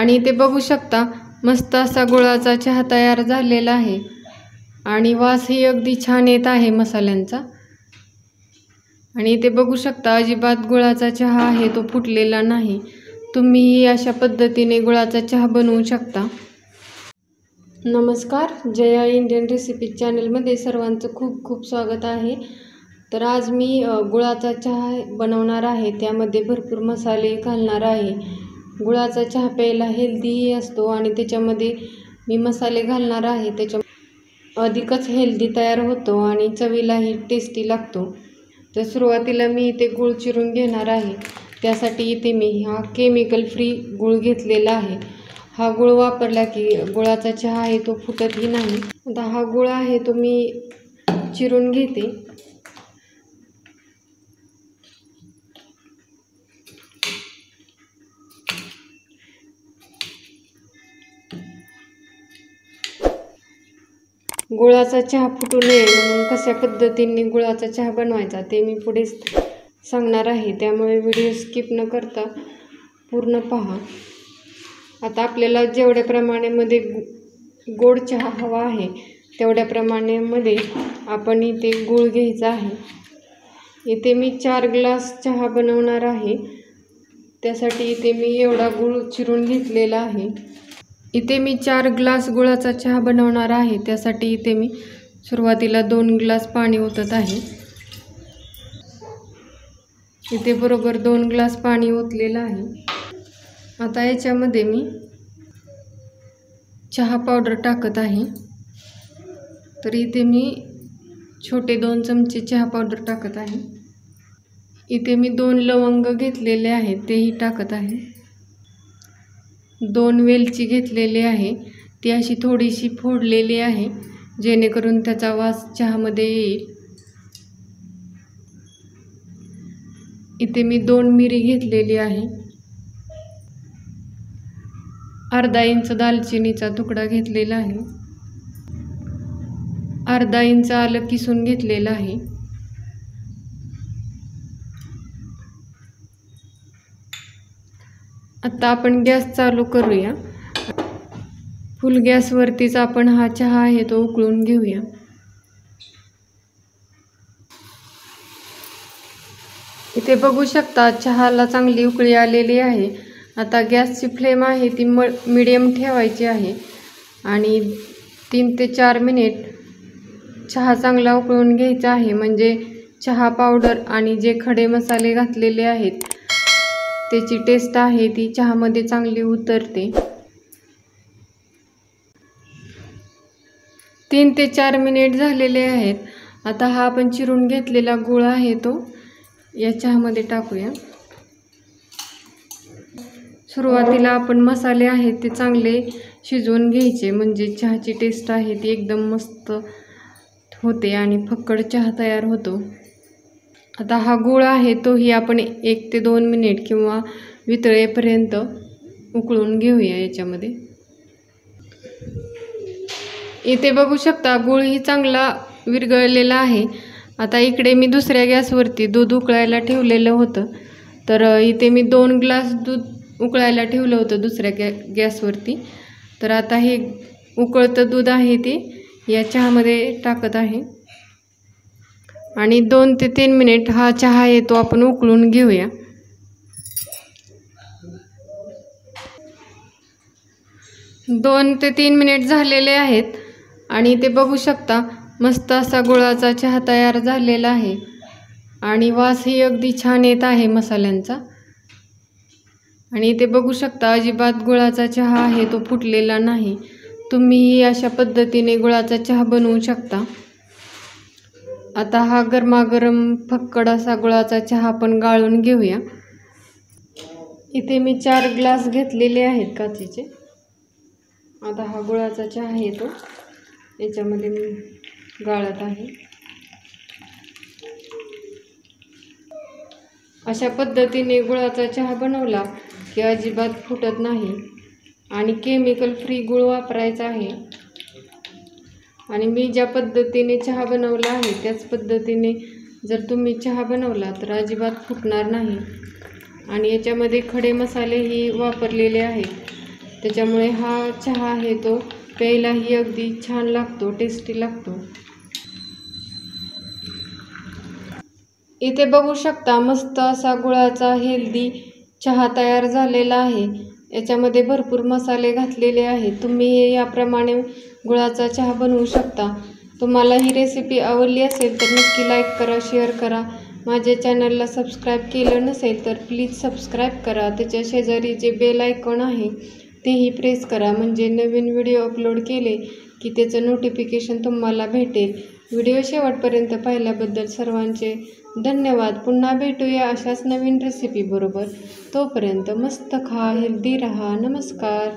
आणि ते बघू शकता मस्त असा गुळाचा चहा तयार झालेला आहे आणि वासही अगदी छान येत आहे मसाल्यांचा। आणि ते बघू शकता अजिबात गुळाचा चहा आहे तो फुटलेला नाही। तुम्हीही अशा पद्धतीने गुळाचा चहा बनवू शकता। नमस्कार, जया इंडियन रेसिपी चॅनलमध्ये सर्वांचं खूप खूप स्वागत आहे। तर आज मी गुळाचा चहा बनवणार आहे, त्यामध्ये भरपूर मसाले घालणार आहे। गुळाचा चहा प्यायला हेल्दीही असतो आणि त्याच्यामध्ये मी मसाले घालणार आहे, त्याच्या अधिकच हेल्दी तयार होतो आणि चवीलाही टेस्टी लागतो। तर सुरुवातीला मी इथे गूळ चिरून घेणार आहे। त्यासाठी इथे मी हा केमिकल फ्री गूळ घेतलेला आहे। हा गूळ वापरला की गुळाचा चहा आहे तो फुटतही नाही। आता हा गूळ आहे तो मी चिरून घेते। गुळाचा चहा फुटू नये म्हणून कशा पद्धतीने गुळाचा चहा बनवायचा ते मी पुढे सांगणार आहे, त्यामुळे व्हिडिओ स्किप न करता पूर्ण पहा। आता आपल्याला जेवढ्या प्रमाणामध्ये गोड चहा हवा आहे तेवढ्या प्रमाणामध्ये आपण इथे गूळ घ्यायचा आहे। इथे मी 4 ग्लास चहा बनवणार आहे, त्यासाठी इथे मी एवढा गूळ चिरून घेतलेला आहे। इथे मी 4 ग्लास गुळाचा चहा बनवणार आहे, त्यासाठी इथे मी सुरुवातीला 2 ग्लास पाणी ओतत आहे। इथे बरोबर 2 ग्लास पाणी ओतलेलं आहे। आता याच्यामध्ये मी चहा पावडर टाकत आहे। तर इथे मी छोटे 2 चमचे चहा पावडर टाकत आहे। इथे मी 2 लवंग घेतलेले आहेत तेही टाकत आहे। 2 वेलची घेतलेली आहे, ती अशी थोडीशी फोडलेली आहे जेणेकरून त्याचा वास चहामध्ये येईल। इथे मी 2 मिरी घेतलेली आहे। अर्धा इंच दालचिनीचा तुकडा घेतलेला आहे। अर्धा इंच आलं किसून घेतलेलं आहे। आता आपण गॅस चालू करूया। फुल गॅसवरतीच आपण हा चहा आहे तो उकळून घेऊया। इथे बघू शकता चहाला चांगली उकळी आलेली आहे। आता गॅसची फ्लेम आहे ती मीडियम ठेवायची आहे आणि 3 ते 4 मिनिट चहा चांगला उकळून घ्यायचा आहे, म्हणजे चहा पावडर आणि जे खडे मसाले घातलेले आहेत त्याची टेस्ट आहे ती चहामध्ये चांगली उतरते। 3 ते 4 मिनिट झालेले आहेत। आता हा आपण चिरून घेतलेला गूळ आहे तो या चहामध्ये टाकूया। सुरुवातीला आपण मसाले आहेत ते चांगले शिजवून घ्यायचे, म्हणजे चहाची टेस्ट आहे ती एकदम मस्त होते आणि फक्कड चहा तयार होतो। आता हा गूळ आहे तोही आपण 1 ते 2 मिनिट किंवा वितळेपर्यंत उकळून घेऊया याच्यामध्ये। इथे बघू शकता गूळही चांगला विरघळलेला आहे। आता इकडे मी दुसऱ्या गॅसवरती दूध उकळायला ठेवलेलं होतं, तर इथे मी 2 ग्लास दूध उकळायला ठेवलं होतं दुसऱ्या गॅसवरती। तर आता हे उकळतं दूध आहे ते या चहामध्ये टाकत आहे आणि 2 ते 3 मिनिट हा चहा आहे तो आपण उकळून घेऊया। दोन ते 3 मिनिट झालेले आहेत आणि ते बघू शकता मस्त असा गुळाचा चहा तयार झालेला आहे आणि वासही अगदी छान येत आहे मसाल्यांचा। आणि ते बघू शकता अजिबात गुळाचा चहा आहे तो फुटलेला नाही। तुम्हीही अशा पद्धतीने गुळाचा चहा बनवू शकता। आता हा गरमागरम फक्कड असा गुळाचा चहा आपण गाळून घेऊया। इथे मी 4 ग्लास घेतलेले आहेत काचेचे। आता हा गुळाचा चहा आहे तो याच्यामध्ये मी गाळत आहे। अशा पद्धतीने गुळाचा चहा बनवला की अजिबात फुटत नाही आणि केमिकल फ्री गूळ वापरायचा आहे। आणि मी ज्या पद्धतीने चहा बनवला आहे त्याच पद्धतीने जर तुम्ही चहा बनवला तर अजिबात फुटणार नाही। आणि याच्यामध्ये खडे मसालेही वापरलेले आहेत, त्याच्यामुळे हा चहा आहे तो प्यायलाही अगदी छान लागतो, टेस्टी लागतो। इथे बघू शकता मस्त असा गुळाचा हेल्दी चहा तयार झालेला आहे। याच्यामध्ये भरपूर मसाले घातलेले आहेत। तुम्ही याप्रमाणे गुळाचा चहा बनवू शकता। तुम्हाला ही रेसिपी आवडली असेल तर नक्की लाईक करा, शेअर करा। माझ्या चॅनलला सबस्क्राईब केलं नसेल तर प्लीज सबस्क्राईब करा। त्याच्या शेजारी जे बेल आयकॉन आहे तेही प्रेस करा, म्हणजे नवीन व्हिडिओ अपलोड केले की त्याचं नोटिफिकेशन तुम्हाला भेटेल। व्हिडिओ शेवटपर्यंत पाहिल्याबद्दल सर्वांचे धन्यवाद। पुन्हा भेटूया अशाच नवीन रेसिपी बरोबर। तोपर्यंत मस्त खा, हेल्दी रहा। नमस्कार।